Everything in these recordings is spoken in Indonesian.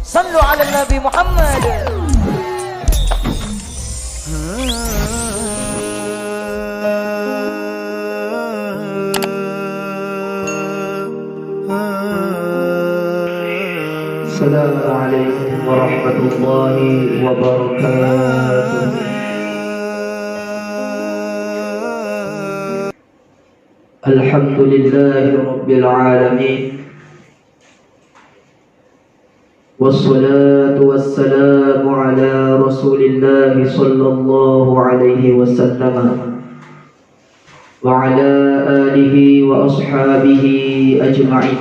صلوا على النبي محمد. السلام عليكم ورحمة الله وبركاته. الحمد لله رب العالمين، والصلاة والسلام على رسول الله صلى الله عليه وسلم وعلى آله وأصحابه أجمعين.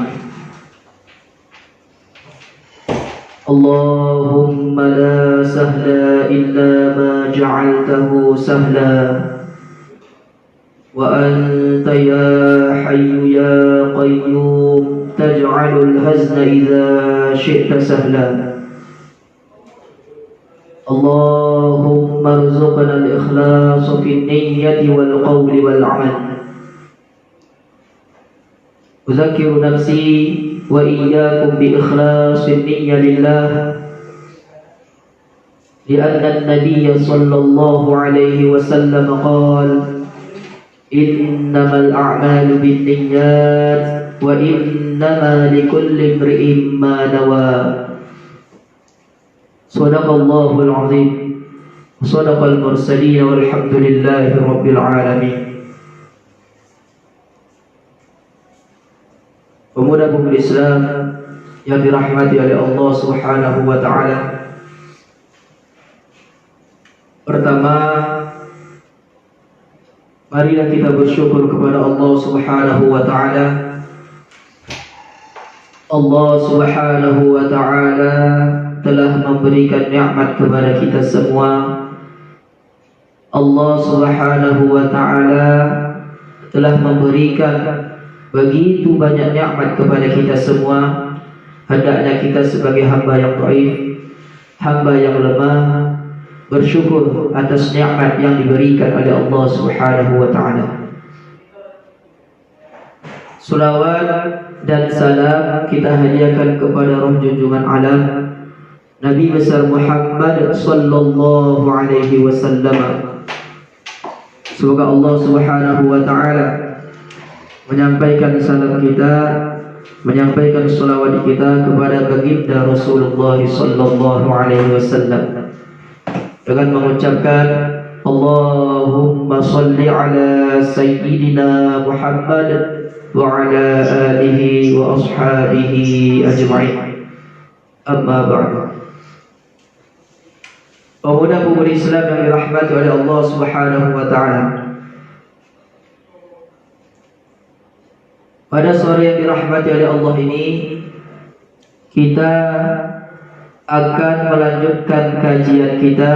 اللهم لا سهل إلا ما جعلته سهلا، وأنت يا حي يا قيوم تجعل الهزن إذا شئت سهلا. اللهم ارزقنا الإخلاص في النية والقول والعمل. أذكر نفسي وإياكم بإخلاص النية لله، لأن النبي صلى الله عليه وسلم قال: إنما الأعمال بالنيات وإنما لكل امرئ ما نوى. صدق الله العظيم وصدق المرسلين والحمد لله رب العالمين. Pemuda-pemudi Islam yang dirahmati oleh Allah Subhanahu wa taala. Pertama, marilah kita bersyukur kepada Allah Subhanahu wa taala. Allah Subhanahu wa taala telah memberikan nikmat kepada kita semua. Allah Subhanahu wa taala telah memberikan begitu banyak nikmat kepada kita semua. Hendaknya kita sebagai hamba yang dhaif, hamba yang lemah, bersyukur atas nikmat yang diberikan oleh Allah Subhanahu wa taala. Salawat dan salam kita hadiahkan kepada roh junjungan alam Nabi besar Muhammad sallallahu alaihi wasallam. Semoga Allah Subhanahu wa taala menyampaikan salam kita, menyampaikan salawat kita kepada baginda Rasulullah sallallahu alaihi wasallam dengan mengucapkan Allahumma salli ala sayyidina Muhammad wa ala alihi wa ashabihi ajma'in. Amma ba'du. Pemuda-pemudi Islam yang dirahmati oleh Allah Subhanahu wa taala, pada sore yang dirahmati oleh Allah ini, kita akan melanjutkan kajian kita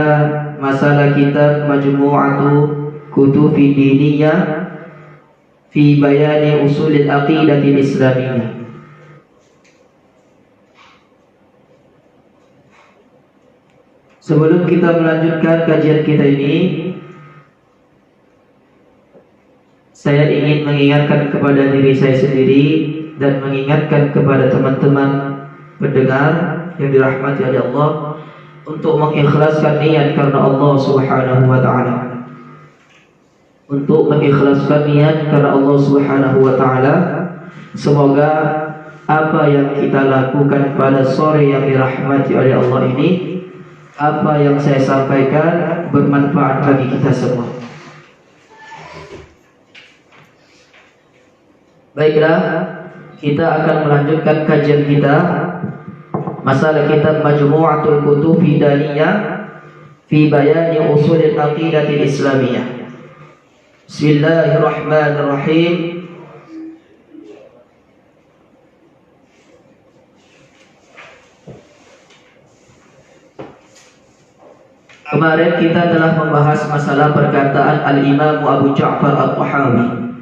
masalah kitab Majmu'atu Kutubi Diniyah fi Bayani Usulil Aqidatil Islamiyah. Sebelum kita melanjutkan kajian kita ini, saya ingin mengingatkan kepada diri saya sendiri dan mengingatkan kepada teman-teman pendengar yang dirahmati oleh Allah untuk mengikhlaskan niat karena Allah Subhanahu wa taala. Untuk mengikhlaskan niat karena Allah Subhanahu wa taala. Semoga apa yang kita lakukan pada sore yang dirahmati oleh Allah ini, apa yang saya sampaikan bermanfaat bagi kita semua. Baiklah, kita akan melanjutkan kajian kita masalah kitab Majmu'atul Kutubi Diniyah fi Bayani Usulil Aqidatil Islamiyah. Bismillahirrahmanirrahim. Kemarin kita telah membahas masalah perkataan Al-Imam Abu Ja'far At-Tahawi.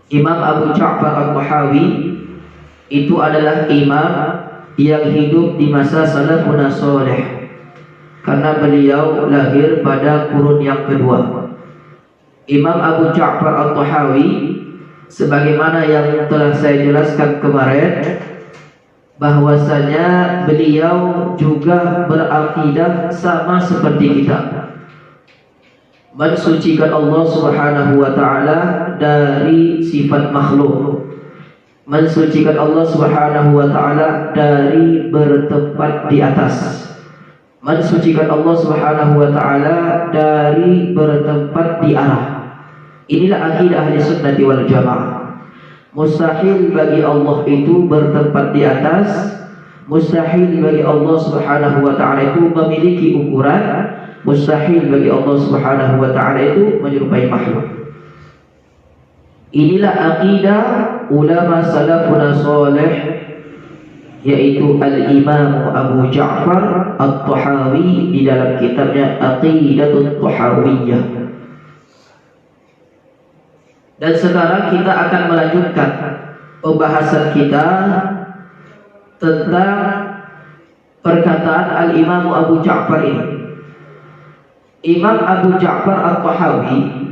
Imam Abu Ja'far At-Tahawi itu adalah imam yang hidup di masa salafun salih, karena beliau lahir pada kurun yang kedua. Imam Abu Ja'far At-Tahawi, sebagaimana yang telah saya jelaskan kemarin, bahwasanya beliau juga berakidah sama seperti kita, mensucikan Allah Subhanahu wa taala dari sifat makhluk, mensucikan Allah Subhanahu wa taala dari bertempat di atas, mensucikan Allah Subhanahu wa taala dari bertempat di arah. Inilah akidah ahli sunnati wal jamaah. Mustahil bagi Allah itu bertempat di atas, mustahil bagi Allah Subhanahu wa taala itu memiliki ukuran, mustahil bagi Allah Subhanahu wa taala itu menyerupai makhluk. Inilah akidah ulama salafun salih, yaitu Al-Imam Abu Ja'far At-Tahawi di dalam kitabnya Aqidatut Tahawiyah. Dan sekarang kita akan melanjutkan pembahasan kita tentang perkataan Al-Imam Abu Ja'far ini. Imam Abu Ja'far At-Tahawi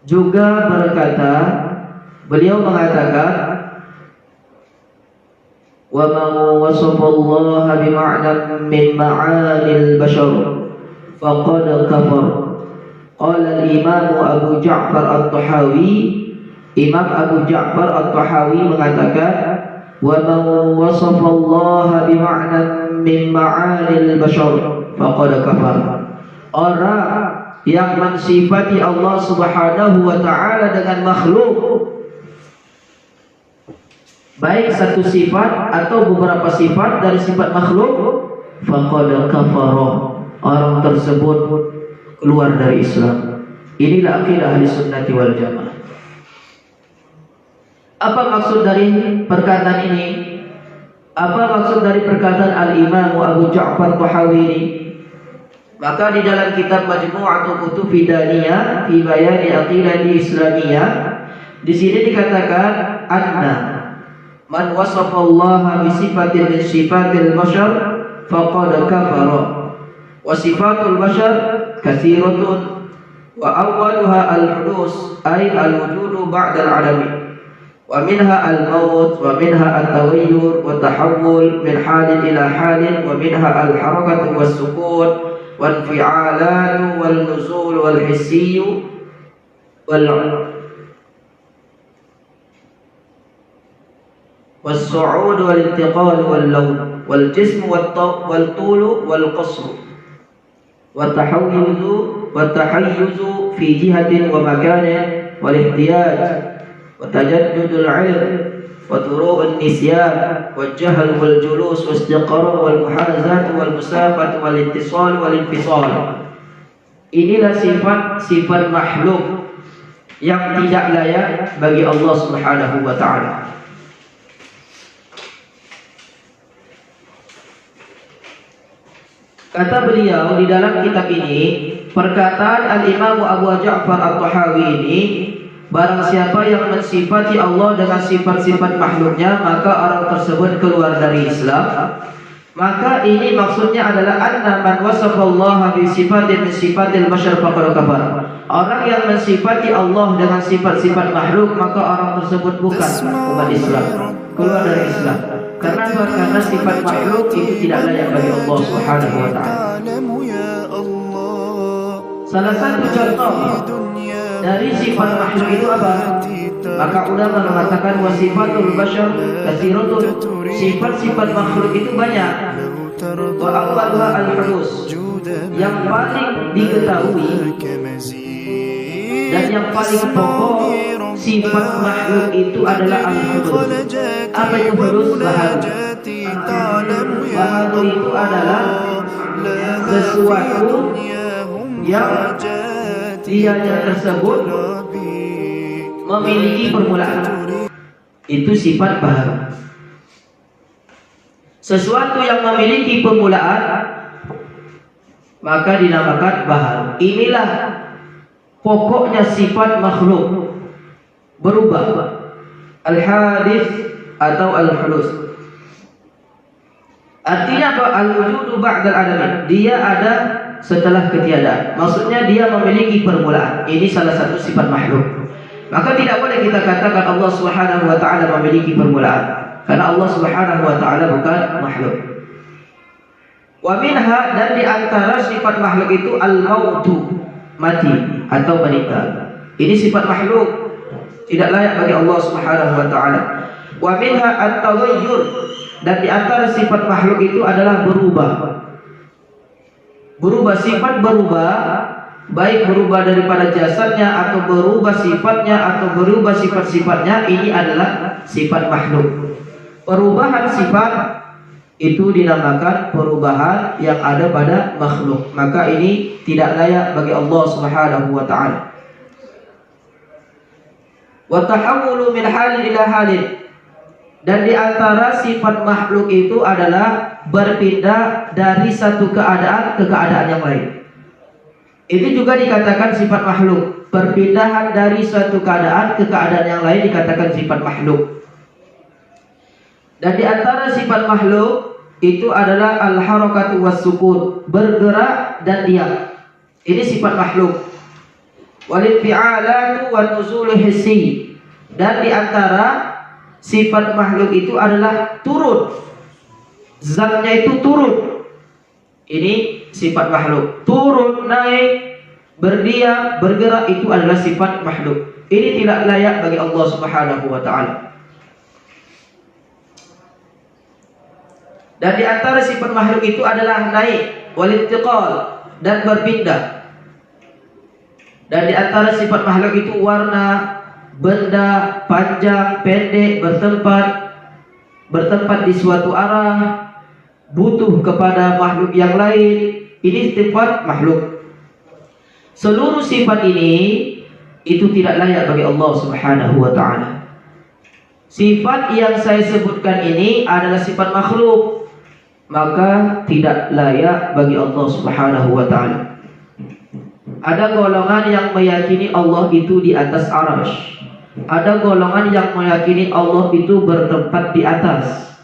juga berkata, beliau mengatakan, wa man wasafa Allah bima'nan min ma'anil bashar faqad kafar. Qala al-Imam Abu Ja'far At-Tahawi, Imam Abu Ja'far At-Tahawi mengatakan, wa man wasafa Allah bima'nan min ma'anil bashar faqad kafar. Orang yang mensifati Allah Subhanahu wa taala dengan makhluk, baik satu sifat atau beberapa sifat dari sifat makhluk, faqad kafara, orang tersebut keluar dari Islam. Inilah akidah ahli sunnati wal jamaah. Apa maksud dari perkataan ini? Apa maksud dari perkataan Al-Imam Abu Ja'far Tahawi ini? Maka di dalam kitab Majmu'atul Kutub Fidaniyah fi Bayani Aqidati Islamiyah, di sini dikatakan anna man wasafa Allah bi sifatin min sifatil bashar faqad kafara. Wa sifatul bashar kathiratun wa awwaluha al-hudus ay al-wujudu ba'da al-'adami, wa minha al-maut, wa minha at-taghayyur wa tahawul min halin ila halin, wa minha al-harakatu was-sukun wal fi'alan wal nuzul wal hissiy wal su'ud wal intiqal wal lawn wal jism wal tul wal qasr wa tahayyuz fi jihatin wa makanin wal ihtiyaj wa tajaddud al 'ilm wa turu' an nisyan wal jahl wal julus wa istiqrar wal muhazat wal musafat wal ittisal wal infisal. Inilah sifat makhluk yang tidak layak bagi Allah Subhanahu wa taala. Kata beliau di dalam kitab ini, perkataan Al-Imam Abu Ja'far At-Tahawi ini, barang siapa yang mensifati Allah dengan sifat-sifat makhluknya, maka orang tersebut keluar dari Islam. Maka ini maksudnya adalah anna man wasafa Allah bi sifatin min sifatil bashar faqad kafar. Orang yang mensifati Allah dengan sifat-sifat makhluk, maka orang tersebut bukan umat Islam, keluar dari Islam. Karena sifat makhluk itu tidak layak bagi Allah Subhanahu wa taala. Salah satu contoh dari sifat makhluk itu apa? Maka ulama mengatakan wasifatul bashar katsiratun. Sifat-sifat makhluk itu banyak. Wa awwaluha al-hudus, yang paling diketahui dan yang paling pokok sifat makhluk itu adalah al-hudus. Apa itu hudus? Baharu. Baharu itu adalah sesuatu yang dianya tersebut memiliki permulaan. Itu sifat baharu. Sesuatu yang memiliki permulaan maka dinamakan baharu. Inilah pokoknya sifat makhluk. Berubah, al-hadis atau al-hulus. Artinya apa? Al-wujudu ba'dal adami. Dia ada setelah ketiadaan. Maksudnya dia memiliki permulaan. Ini salah satu sifat makhluk. Maka tidak boleh kita katakan Allah Subhanahu wa taala memiliki permulaan. Karena Allah Subhanahu wa taala bukan makhluk. Wa minha, dan di antara sifat makhluk itu al-mautu, mati atau meninggal. Ini sifat makhluk, tidak layak bagi Allah Subhanahu wa taala. Wa minha at-taghayyur, dan di antara sifat makhluk itu adalah berubah. Berubah, sifat berubah, baik berubah daripada jasadnya atau berubah sifatnya atau berubah sifat-sifatnya, ini adalah sifat makhluk. Perubahan sifat itu dinamakan perubahan yang ada pada makhluk. Maka ini tidak layak bagi Allah Subhanahu wa taala. Wa tahawulu min halin ila halin, dan di antara sifat makhluk itu adalah berpindah dari satu keadaan ke keadaan yang lain. Ini juga dikatakan sifat makhluk. Perpindahan dari suatu keadaan ke keadaan yang lain dikatakan sifat makhluk. Dan di antara sifat makhluk itu adalah al-harakatu was-sukun, bergerak dan diam. Ini sifat makhluk. Wal-infi'alatu wan-nuzul hissi, dan di antara sifat makhluk itu adalah turun. Zatnya itu turun. Ini sifat makhluk. Turun, naik, berdiam, bergerak, itu adalah sifat makhluk. Ini tidak layak bagi Allah Subhanahu wa taala. Dan di antara sifat makhluk itu adalah naik, wal-intiqal, dan berpindah. Dan di antara sifat makhluk itu warna, benda, panjang, pendek, bertempat di suatu arah, butuh kepada makhluk yang lain. Ini sifat makhluk. Seluruh sifat ini itu tidak layak bagi Allah Subhanahu wa taala. Sifat yang saya sebutkan ini adalah sifat makhluk, maka tidak layak bagi Allah Subhanahu wa taala. Ada golongan yang meyakini Allah itu di atas arasy. Ada golongan yang meyakini Allah itu bertempat di atas.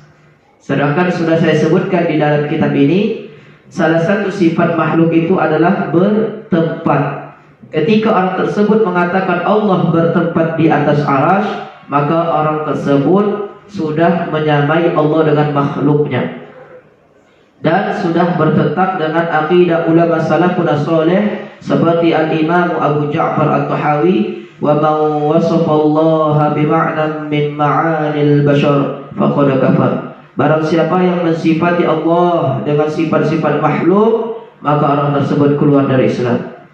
Sedangkan sudah saya sebutkan di dalam kitab ini, salah satu sifat makhluk itu adalah bertempat. Ketika orang tersebut mengatakan Allah bertempat di atas arasy, maka orang tersebut sudah menyamai Allah dengan makhluknya dan sudah bertentangan dengan akidah ulama salafun salih seperti al-Imam Abu Ja'far At-Tahawi, wa man wasafa Allah bima'nan min ma'anil bashar faqad kafar. Barang siapa yang mensifati Allah dengan sifat-sifat makhluk, maka orang tersebut keluar dari Islam.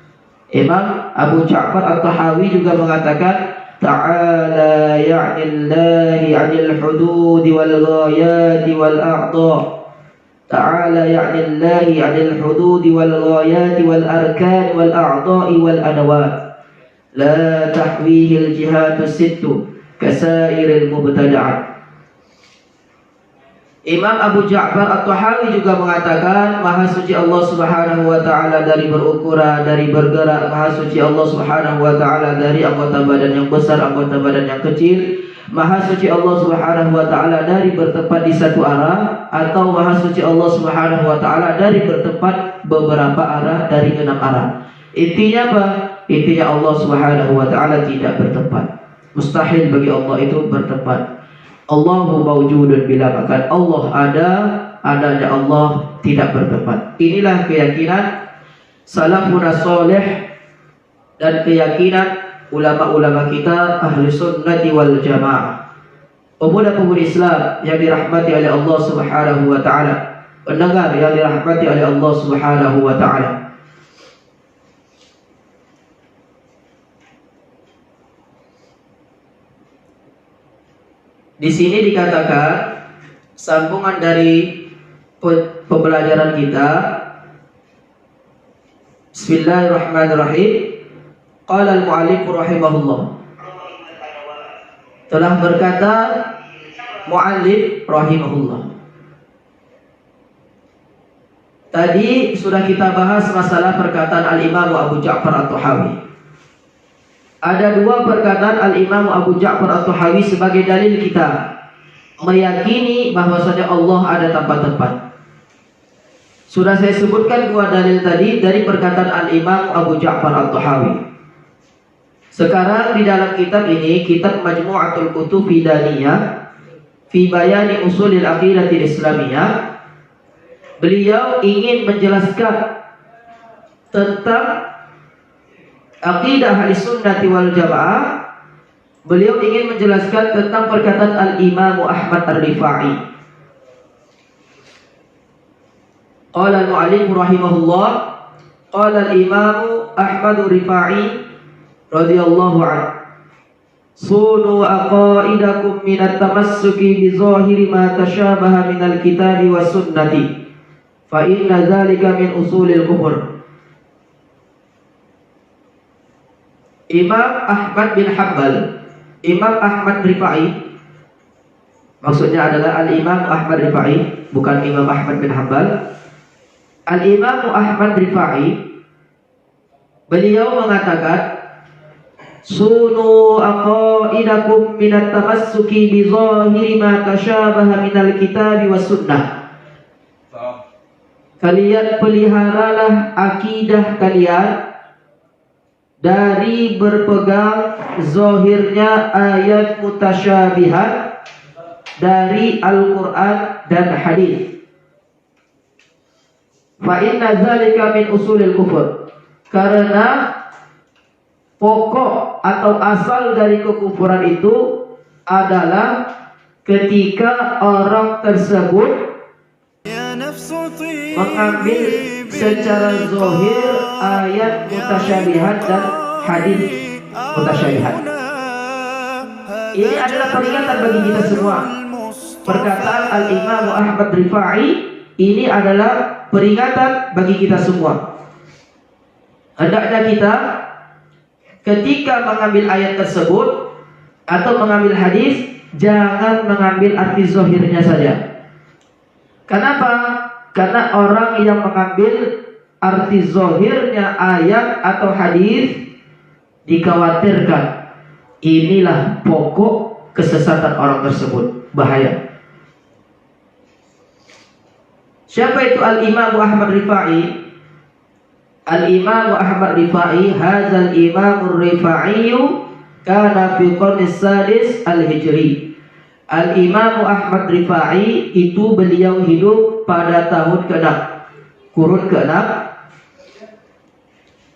Imam Abu Ja'far At-Tahawi juga mengatakan, ta'ala ya'nillahi 'anil hudud wal ghayat wal a'dha. Ta'ala ya'nillahi 'anil hudud wal ghayat wal arkan wal a'dha wal adawat. La tahwihi al jihatu sittu kasairil mubtada'at. Imam Abu Ja'far At-Tahawi juga mengatakan, Maha suci Allah Subhanahu wa taala dari berukuran, dari bergerak. Maha suci Allah Subhanahu wa taala dari anggota badan yang besar, anggota badan yang kecil. Maha suci Allah Subhanahu wa taala dari bertempat di satu arah, atau Maha suci Allah Subhanahu wa taala dari bertempat beberapa arah, dari 6 arah. Intinya apa? Intinya Allah Subhanahu wa taala tidak bertempat. Mustahil bagi Allah itu bertempat. Allahu mawjudun bila makan. Allah ada, adanya Allah tidak bertempat. Inilah keyakinan salafun salih dan keyakinan ulama-ulama kita ahli sunnati wal jamaah. Pemuda-pemudi Islam yang dirahmati oleh Allah Subhanahu wa taala, pendengar yang dirahmati oleh Allah Subhanahu wa taala. Di sini dikatakan sambungan dari pembelajaran kita. Bismillahirrahmanirrahim. Qala al-mu'allif rahimahullah. Telah berkata mu'allif rahimahullah. Tadi sudah kita bahas masalah perkataan al-Imam Abu Ja'far At-Tahawi. Ada 2 perkataan al-Imam Abu Ja'far At-Tahawi sebagai dalil kita meyakini bahwasanya Allah ada tempat-tempat. Sudah saya sebutkan 2 dalil tadi dari perkataan al-Imam Abu Ja'far At-Tahawi. Sekarang di dalam kitab ini, kitab Majmu'atul Kutub Fidaniyah, fi bayani usulil aqidatil islamiyah. Beliau ingin menjelaskan tentang aqidah ahli sunnati wal jamaah. Beliau ingin menjelaskan tentang perkataan Al-Imam Ahmad Ar-Rifai. Qala al-mu'allif rahimahullah, qala al-Imam Ahmad Ar-Rifai radhiyallahu anhu, sunu aqaidakum min at-tamassuki bi zahiri ma tashabaha min al-kitabi was sunnati, fa inna dzalika min usulil kufur. Imam Ahmad bin Hanbal, Imam Ahmad Rifai, maksudnya adalah Al-Imam Ahmad Rifai, bukan Imam Ahmad bin Hanbal. Al-Imam Ahmad Rifai, beliau mengatakan, sunu aqaidakum minat tamassuki bi zahiri ma tashabaha minal kitabi was sunnah. Kalian peliharalah akidah kalian dari berpegang zahirnya ayat mutasyabihat dari Al-Quran dan hadis. Fa inna dzalika min usulil kufur. Karena pokok atau asal dari kekufuran itu adalah ketika orang tersebut mengambil secara zahir ayat mutasyabihat dan hadis mutasyabihat. Ini adalah peringatan bagi kita semua. Perkataan Al-Imam Ahmad Rifai ini adalah peringatan bagi kita semua. Hendaknya kita ketika mengambil ayat tersebut atau mengambil hadis, jangan mengambil arti zahirnya saja. Kenapa? Karena orang yang mengambil arti zahirnya ayat atau hadis dikhawatirkan inilah pokok kesesatan orang tersebut. Bahaya. Siapa itu Al-Imam Ahmad Rifai? Al-Imam Ahmad Rifai, hadzal Imam Rifai kana fi qarni sadis al-Hijri. Al-Imam Ahmad Rifai itu beliau hidup pada tahun ke-6, kurun ke-6.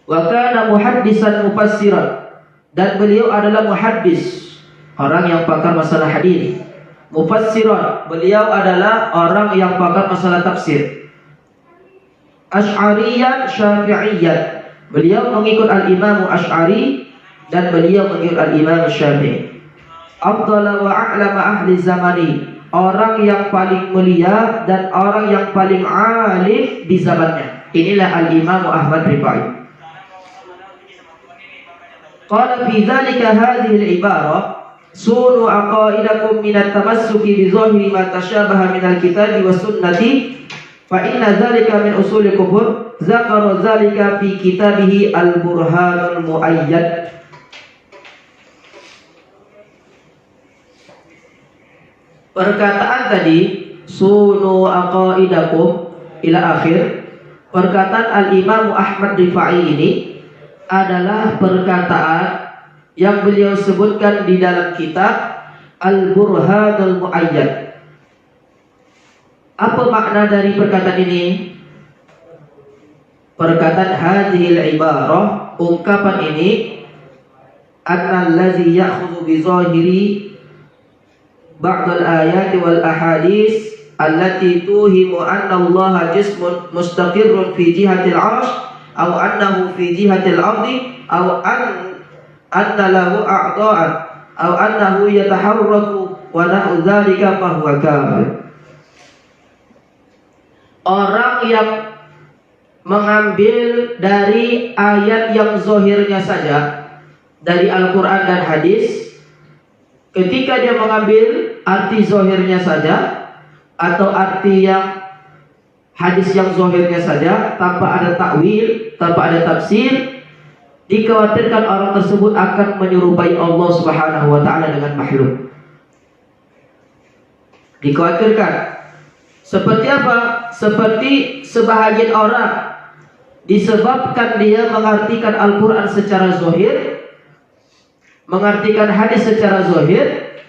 Wa kana muhaddisan mufassiran, dan beliau adalah muhaddis, orang yang pakar masalah hadis. Mufassiran, beliau adalah orang yang pakar masalah tafsir. Asy'ariyan Syafi'iyyan, beliau mengikut Al-Imam Asy'ari dan beliau mengikut Al-Imam Syafi'i. Afdala wa a'lama ahli zamani, orang yang paling mulia dan orang yang paling alim di zamannya. Inilah Al-Imam Ahmad Rifai. Qala fi dzalika hadhihi al-ibarah, sunu aqaidakum min at-tamassuki bi zahiri ma tashabaha min al-kitabi was sunnati, fa inna dzalika min usul kufur. Zakara dzalika fi kitabihi Al-Burhanul Muayyad. Perkataan tadi, sunu aqaidakum ila akhir, perkataan Al-Imam Ahmad Rifai ini adalah perkataan yang beliau sebutkan di dalam kitab Al-Burhanul Muayyad. Apa makna dari perkataan ini? Perkataan hadhil ibarah, ungkapan ini, annal ladzi ya'khudhu bi zahiri ba'd al-ayati wal ahadits allati tuhimu anna Allah jismun mustaqirrun fi jihatil 'arsy aw annahu fi jihatil ardi aw anna lahu a'dha'an aw annahu yataharraku wa nahwu dzalika fa huwa kafir. Orang yang mengambil dari ayat yang zahirnya saja dari Al-Quran dan hadis, ketika dia mengambil arti zahirnya saja atau arti yang hadis yang zahirnya saja tanpa ada takwil, tanpa ada tafsir, dikhawatirkan orang tersebut akan menyerupai Allah Subhanahu wa taala dengan makhluk. Dikhawatirkan. Seperti apa? Seperti sebahagian orang disebabkan dia mengartikan Al-Quran secara zahir, mengartikan hadis secara zahir,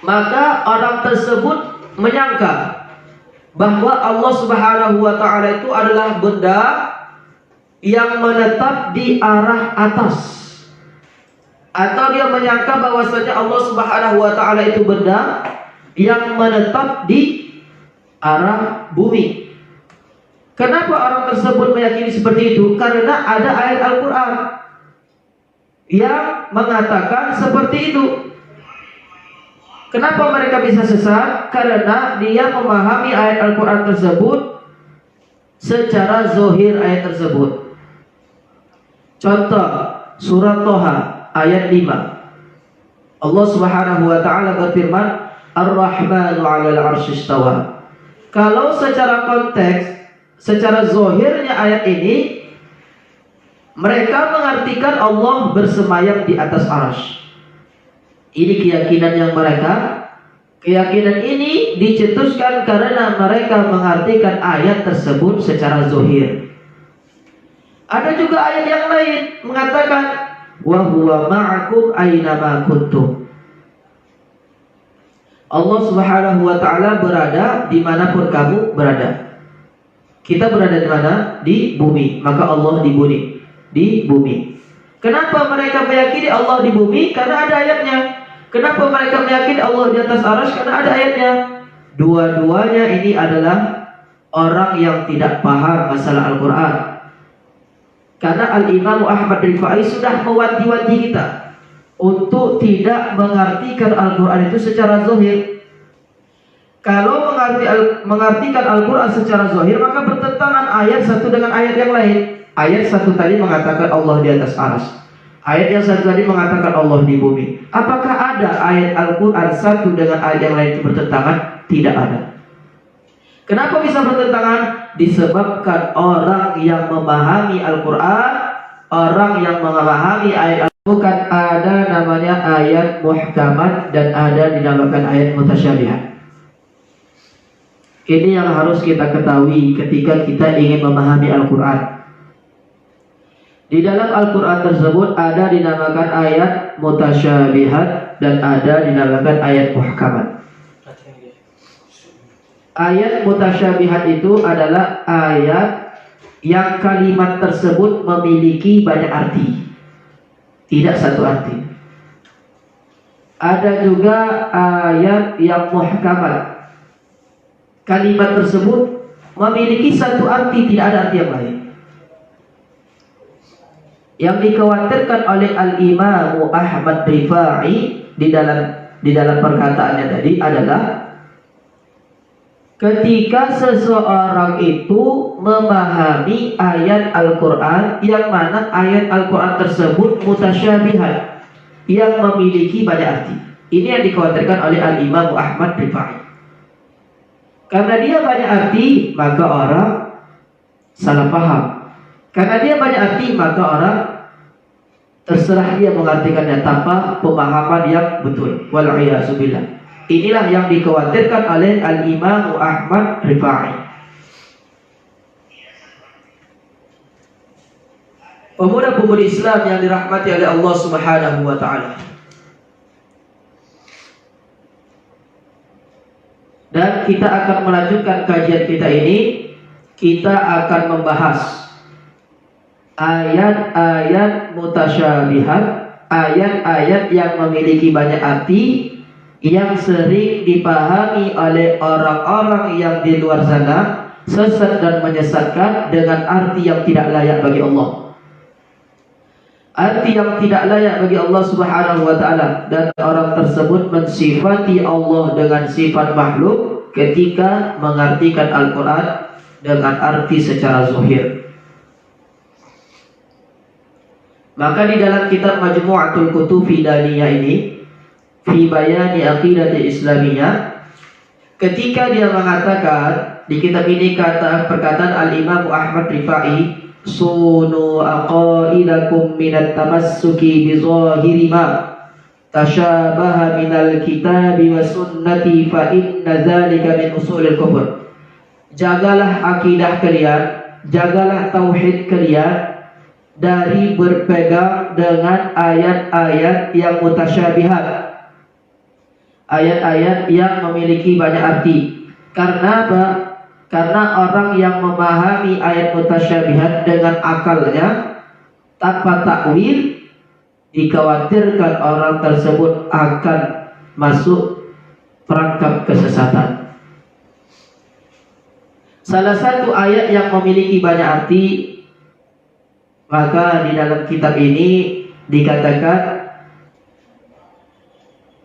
maka orang tersebut menyangka bahwa Allah Subhanahu wa taala itu adalah benda yang menetap di arah atas, atau dia menyangka bahwasanya Allah Subhanahu wa taala itu benda yang menetap di arah bumi. Kenapa orang tersebut meyakini seperti itu? Karena ada ayat Al-Qur'an yang mengatakan seperti itu. Kenapa mereka bisa sesat? Karena dia memahami ayat Al-Quran tersebut secara zohir ayat tersebut. Contoh, surat Toha ayat 5. Allah Subhanahu wa taala berfirman, Ar-Rahmanu 'alal 'arsy istawa. Kalau secara konteks, secara zohirnya ayat ini, mereka mengartikan Allah bersemayam di atas arsy. Ini keyakinan yang mereka. Keyakinan ini dicetuskan karena mereka mengartikan ayat tersebut secara zohir. Ada juga ayat yang lain mengatakan wa huwa ma'akum aynama kuntum. Allah Subhanahu wa taala berada dimanapun kamu berada. Kita berada di mana? Di bumi. Maka Allah di bumi. Di bumi. Kenapa mereka meyakini Allah di bumi? Karena ada ayatnya. Kenapa mereka meyakini Allah di atas arsy? Karena ada ayatnya. Dua-duanya ini adalah orang yang tidak paham masalah Al-Quran. Karena Al-Imam Ahmad Rifai sudah mewanti-wanti kita untuk tidak mengartikan Al-Quran itu secara zahir. Kalau mengartikan Al-Quran secara zahir, maka bertentangan ayat satu dengan ayat yang lain. Ayat satu tadi mengatakan Allah di atas arsy. Ayat yang satu tadi mengatakan Allah di bumi. Apakah ada ayat Al-Quran satu dengan ayat yang lain itu bertentangan? Tidak ada. Kenapa bisa bertentangan? Disebabkan orang yang memahami Al-Quran, orang yang memahami ayat Al-Quran, bukan ada namanya ayat muhkamat dan ada dinamakan ayat mutasyabihat. Ini yang harus kita ketahui ketika kita ingin memahami Al-Quran. Di dalam Al-Quran tersebut ada dinamakan ayat mutasyabihat dan ada dinamakan ayat muhkamat. Ayat mutasyabihat itu adalah ayat yang kalimat tersebut memiliki banyak arti, tidak satu arti. Ada juga ayat yang muhkamat. Kalimat tersebut memiliki satu arti, tidak ada arti yang lain. Yang dikhawatirkan oleh Al-Imam Ahmad Rifai di dalam perkataannya tadi adalah ketika seseorang itu memahami ayat Al-Quran yang mana ayat Al-Quran tersebut mutasyabihat, yang memiliki banyak arti. Ini yang dikhawatirkan oleh Al-Imam Ahmad Rifai. Karena dia banyak arti, maka orang salah paham. Karena dia banyak arti, maka orang terserah dia mengartikannya tanpa pemahaman yang betul. Wal'iyasubillah. Inilah yang dikhawatirkan oleh Al-Imam Ahmad Rifai. Pemuda-pemudi Islam yang dirahmati oleh Allah Subhanahu wa taala. Dan kita akan melanjutkan kajian kita ini. Kita akan membahas ayat-ayat mutasyabihat, ayat-ayat yang memiliki banyak arti yang sering dipahami oleh orang-orang yang di luar sana, sesat dan menyesatkan dengan arti yang tidak layak bagi Allah. Arti yang tidak layak bagi Allah Subhanahu wa taala, dan orang tersebut mensifati Allah dengan sifat makhluk ketika mengartikan Al-Quran dengan arti secara zahir. Maka di dalam kitab Majmu'atul Kutub Daniyah ini, fi bayani aqidati islamiyah, ketika dia mengatakan di kitab ini perkataan Al-Imam Ahmad Rifai, sunu aqaidakum minat tamassuki bi zahiri ma tashabaha minal kitabi wa sunnati fa inna dzalika min usulil kufur. Jagalah akidah kalian, jagalah tauhid kalian dari berpegang dengan ayat-ayat yang mutasyabihat. ayat-ayat yang memiliki banyak arti. Karena apa? Karena orang yang memahami ayat mutasyabihat dengan akalnya tanpa takwil, dikhawatirkan orang tersebut akan masuk perangkap kesesatan. Salah satu ayat yang memiliki banyak arti, maka di dalam kitab ini dikatakan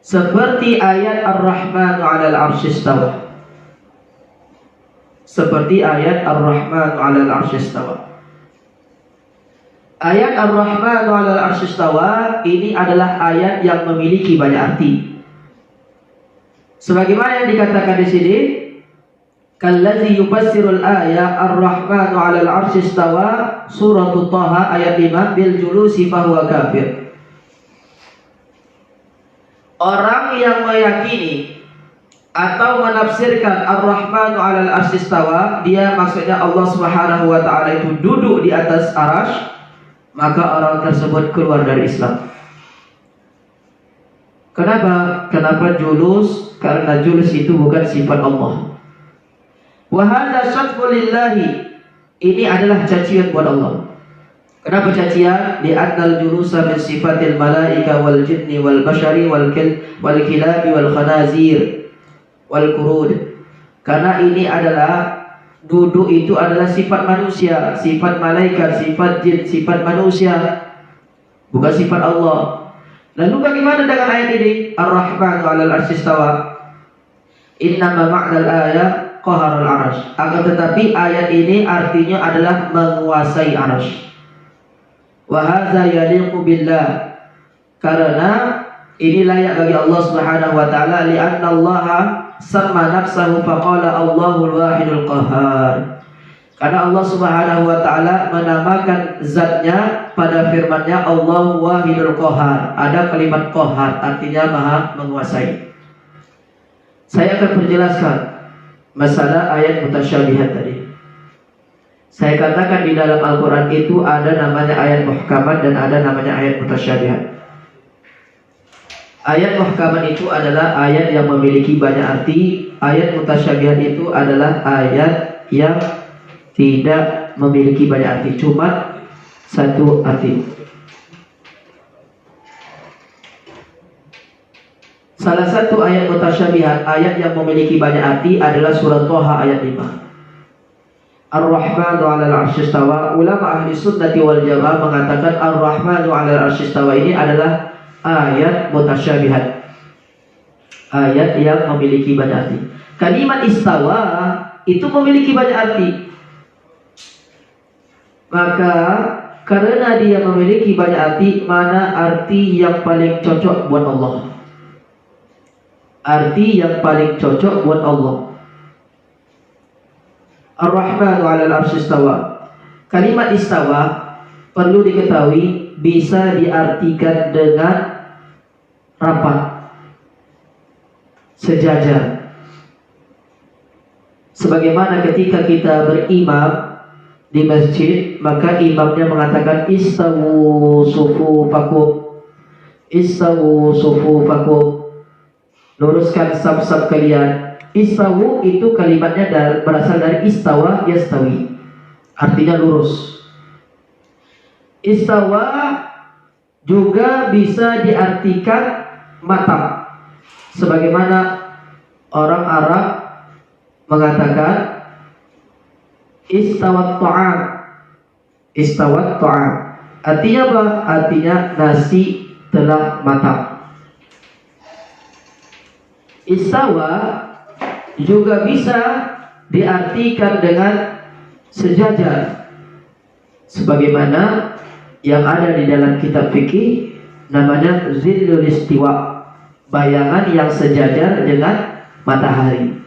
seperti ayat Ar-Rahmanu 'alal 'arsy istawa. Seperti ayat Ar-Rahmanu 'alal 'arsy istawa. Ayat Ar-Rahmanu 'alal 'arsy istawa ini adalah ayat yang memiliki banyak arti. Sebagaimana yang dikatakan di sini, kallazi yufassirul ayat Ar-Rahmanu 'alal 'arsy istawa, surah Thaha ayat 5, bil julusi fahuwa kafir. Orang yang meyakini atau menafsirkan Ar-Rahmanu 'alal 'arsy istawa, dia maksudnya Allah Subhanahu wa taala itu duduk di atas arasy, maka orang tersebut keluar dari Islam. Kenapa? Kenapa julus? Karena julus itu bukan sifat Allah. Wa hadza syatmu lillahi. Ini adalah cacian buat Allah. Kenapa cacian? Di annal julusa min sifatil malaika wal jinni wal bashari wal kilabi wal khanazir wal qurud. Karena ini adalah duduk itu adalah sifat manusia, sifat malaikat, sifat jin, sifat manusia, bukan sifat Allah. Lalu bagaimana dengan ayat ini? Ar-Rahmanu 'alal 'arsy istawa. Innama ma'nal ayat qaharul 'arsy. Akan tetapi ayat ini artinya adalah menguasai arasy. Wa hadza yaliqu billah. Karena ini layak bagi Allah Subhanahu wa taala, li'anna Allah sama nafsahu faqala Allahul wahidul qahhar. Karena Allah Subhanahu wa taala menamakan zatnya pada firman-Nya Allahu wahidul qahhar. Ada kalimat qahhar artinya maha menguasai. Saya akan perjelaskan masalah ayat mutasyabihat tadi. Saya katakan di dalam Al-Qur'an itu ada namanya ayat muhkamat dan ada namanya ayat mutasyabihat. Ayat muhkamat itu adalah ayat yang memiliki banyak arti. Ayat mutasyabihat itu adalah ayat yang tidak memiliki banyak arti, cuma satu arti. Salah satu ayat mutasyabihat, ayat yang memiliki banyak arti adalah surah Thaha ayat 5. Ar-Rahmanu 'alal 'arsy istawa. Ulama ahli sunnati wal jamaah mengatakan Ar-Rahmanu 'alal 'arsy istawa ini adalah ayat mutasyabihat, ayat yang memiliki banyak arti. Kalimat istawa itu memiliki banyak arti. Maka karena dia memiliki banyak arti, mana arti yang paling cocok buat Allah? Arti yang paling cocok buat Allah. Ar-Rahmanu 'alal 'arsy istawa. Kalimat istawa perlu diketahui bisa diartikan dengan rapat, sejajar. Sebagaimana ketika kita berimam di masjid, maka imamnya mengatakan istawu sufufakum, istawu sufufakum, luruskan saf-saf kalian. Istawu itu kalimatnya berasal dari istawa yastawi, artinya lurus. Istawa juga bisa diartikan matang. Sebagaimana orang Arab mengatakan istawat ta'am. Istawat ta'am. Artinya apa? Artinya nasi telah matang. Istawa juga bisa diartikan dengan sejajar. Sebagaimana yang ada di dalam kitab fikih namanya zillul istiwa, bayangan yang sejajar dengan matahari,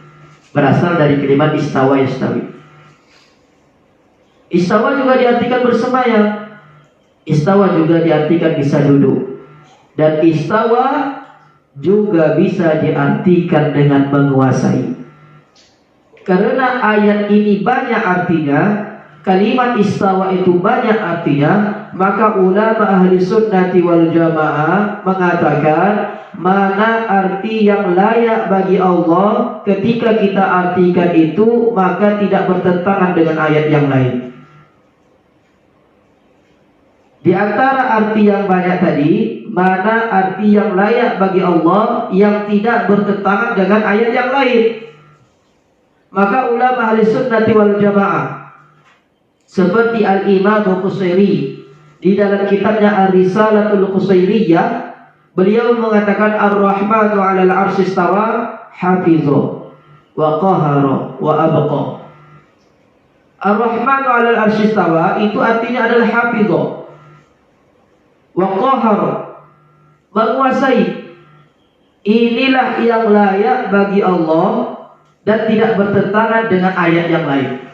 berasal dari kalimat istawa yastawi. Istawa juga diartikan bersemayam, istawa juga diartikan bisa duduk, dan istawa juga bisa diartikan dengan menguasai. Karena ayat ini banyak artinya, kalimat istawa itu banyak artinya, maka ulama ahli sunnati wal jamaah mengatakan mana arti yang layak bagi Allah. Ketika kita artikan itu, maka tidak bertentangan dengan ayat yang lain. Di antara arti yang banyak tadi, mana arti yang layak bagi Allah yang tidak bertentangan dengan ayat yang lain. Maka ulama ahli sunnati wal jamaah seperti Al-Imam Qusairi di dalam kitabnya Ar-Risalatul Qusairiyah, beliau mengatakan Ar-Rahmanu 'alal 'arsy istawa hafizah wa qahara wa abqa. Ar-Rahmanu 'alal 'arsy istawa itu artinya adalah hafizah wa qahara, menguasai. Inilah yang layak bagi Allah dan tidak bertentangan dengan ayat yang lain.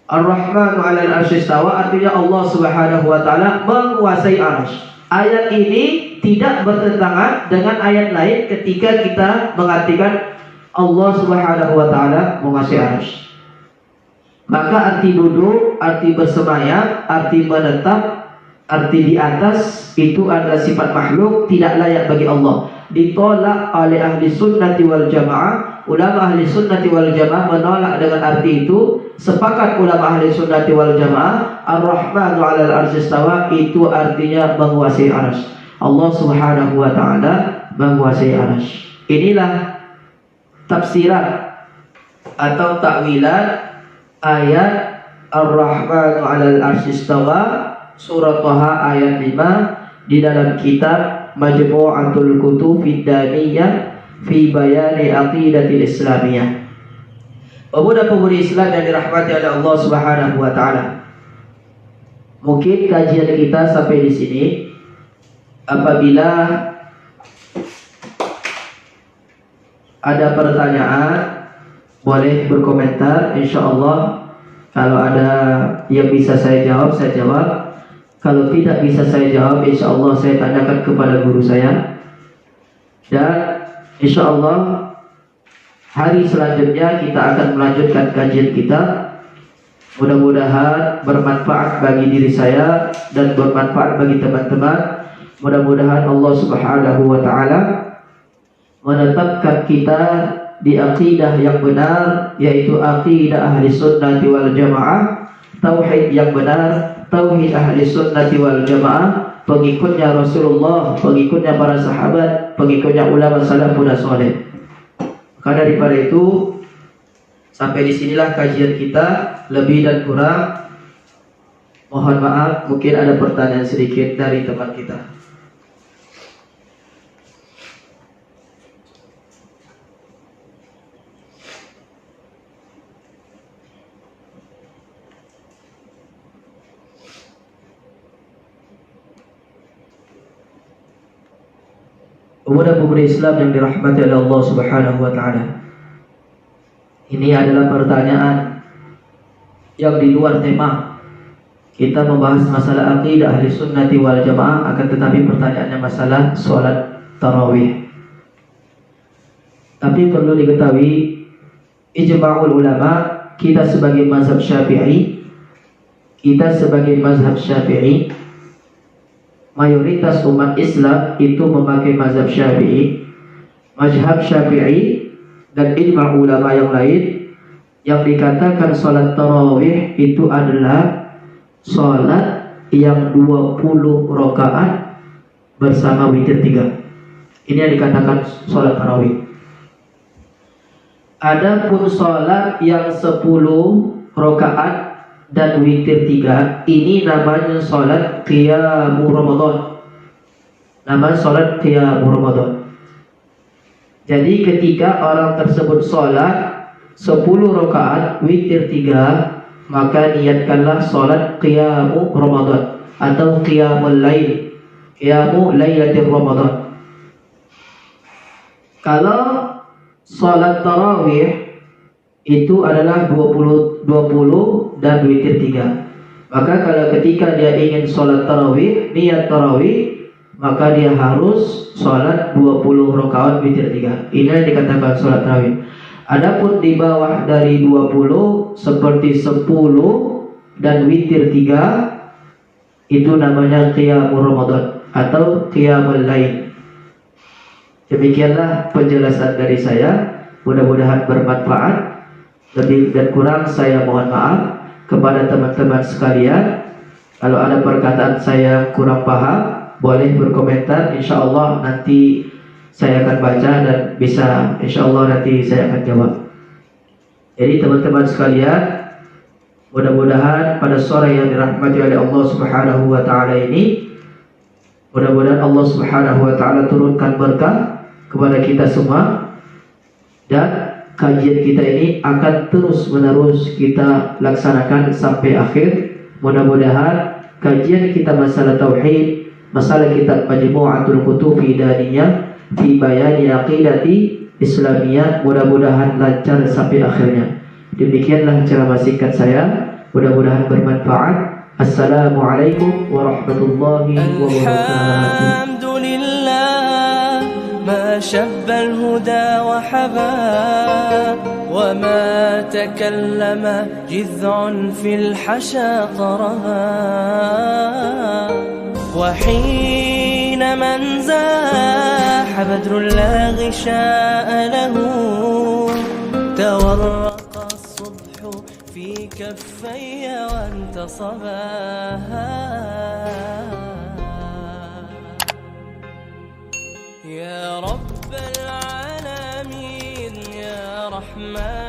Ar-Rahmanu 'alal 'arsy istawa artinya Allah Subhanahu wa taala menguasai arsy. Ayat ini tidak bertentangan dengan ayat lain ketika kita mengartikan Allah Subhanahu wa taala menguasai arsy. Maka arti duduk, arti bersemayam, arti menetap, arti di atas itu adalah sifat makhluk, tidak layak bagi Allah. Ditolak oleh ahli sunnati wal jamaah. Ulama ahli sunnati wal jamaah menolak dengan arti itu. Sepakat ulama ahli sunnati wal jamaah, Ar-Rahmanu 'alal 'arsy istawa itu artinya menguasai arsy. Allah Subhanahu wa taala menguasai arsy. Inilah tafsiran atau takwilan ayat Ar-Rahmanu 'alal 'arsy istawa surah Thaha ayat 5 di dalam kitab Majmu'atul Kutub Fid-Daniyah fi Bayani Aqidatil Islamiyah. Pemuda-pemudi Islam yang dirahmati oleh Allah Subhanahu wa taala. Mungkin kajian kita sampai di sini. Apabila ada pertanyaan boleh berkomentar, insyaallah. Kalau ada yang bisa saya jawab, saya jawab. Kalau tidak bisa saya jawab, insyaallah saya tanyakan kepada guru saya. Dan insyaallah hari selanjutnya kita akan melanjutkan kajian kita. Mudah-mudahan bermanfaat bagi diri saya dan bermanfaat bagi teman-teman. Mudah-mudahan Allah Subhanahu wa taala menetapkan kita di akidah yang benar, yaitu akidah ahli sunnati wal jamaah, tauhid yang benar, tauhid ahli sunnati wal jamaah, pengikutnya Rasulullah, pengikutnya para sahabat, pengikutnya ulama salafun saleh. Karena daripada itu, sampai disinilah kajian kita. Lebih dan kurang mohon maaf, mungkin ada pertanyaan sedikit dari teman kita. Pemuda-pemudi Islam yang dirahmati oleh Allah Subhanahu wa taala. Ini adalah pertanyaan yang di luar tema. Kita membahas masalah akidah ahli sunnati wal jamaah, akan tetapi pertanyaannya masalah sholat tarawih. Tapi perlu diketahui, ijma'ul ulama, kita sebagai mazhab Syafi'i, mayoritas umat Islam itu memakai mazhab Syafi'i. Mazhab Syafi'i dan ijma' ulama yang lain yang dikatakan salat tarawih itu adalah salat yang 20 rakaat bersama witir 3. Ini yang dikatakan salat tarawih. Adapun salat yang 10 rakaat dan witir 3, ini namanya salat qiyamul Ramadan. Nama salat qiyamul Ramadan. Jadi ketika orang tersebut salat 10 rakaat witir 3, maka niatkanlah salat qiyamul Ramadan atau qiyamul lail, qiyamul lailatul Ramadan. Kalau salat tarawih itu adalah 20 dan witir 3. Maka kalau ketika dia ingin salat tarawih, niat tarawih, maka dia harus salat 20 rakaat witir 3. Ini yang dikatakan salat tarawih. Adapun di bawah dari 20 seperti 10 dan witir 3, itu namanya qiyamul Ramadan atau qiyamul lail. Demikianlah penjelasan dari saya. Mudah-mudahan bermanfaat. Lebih dan kurang saya mohon maaf kepada teman-teman sekalian. Kalau ada perkataan saya kurang paham, boleh berkomentar. InsyaAllah nanti saya akan baca dan bisa InsyaAllah nanti saya akan jawab. Jadi teman-teman sekalian, mudah-mudahan pada sore yang dirahmati oleh Allah Subhanahu wa taala ini, mudah-mudahan Allah Subhanahu wa taala turunkan berkah kepada kita semua, dan kajian kita ini akan terus-menerus kita laksanakan sampai akhir. Mudah-mudahan kajian kita masalah tauhid, masalah kitab Majmu'atul Kutub Hidaniyah fi Bayani Aqidati Islamiyah, mudah-mudahan lancar sampai akhirnya. Demikianlah ceramah singkat saya. Mudah-mudahan bermanfaat. Assalamualaikum warahmatullahi wabarakatuh. Alhamdulillah, ma shabba al-huda wa haba, wa ma takallama jiz'un fil hasha qaraba, wa hina man zaha badrul la ghisha'a lahu, tawarraqa as-subhu fi kaffayya wa intasaba. يا رب العالمين يا رحمن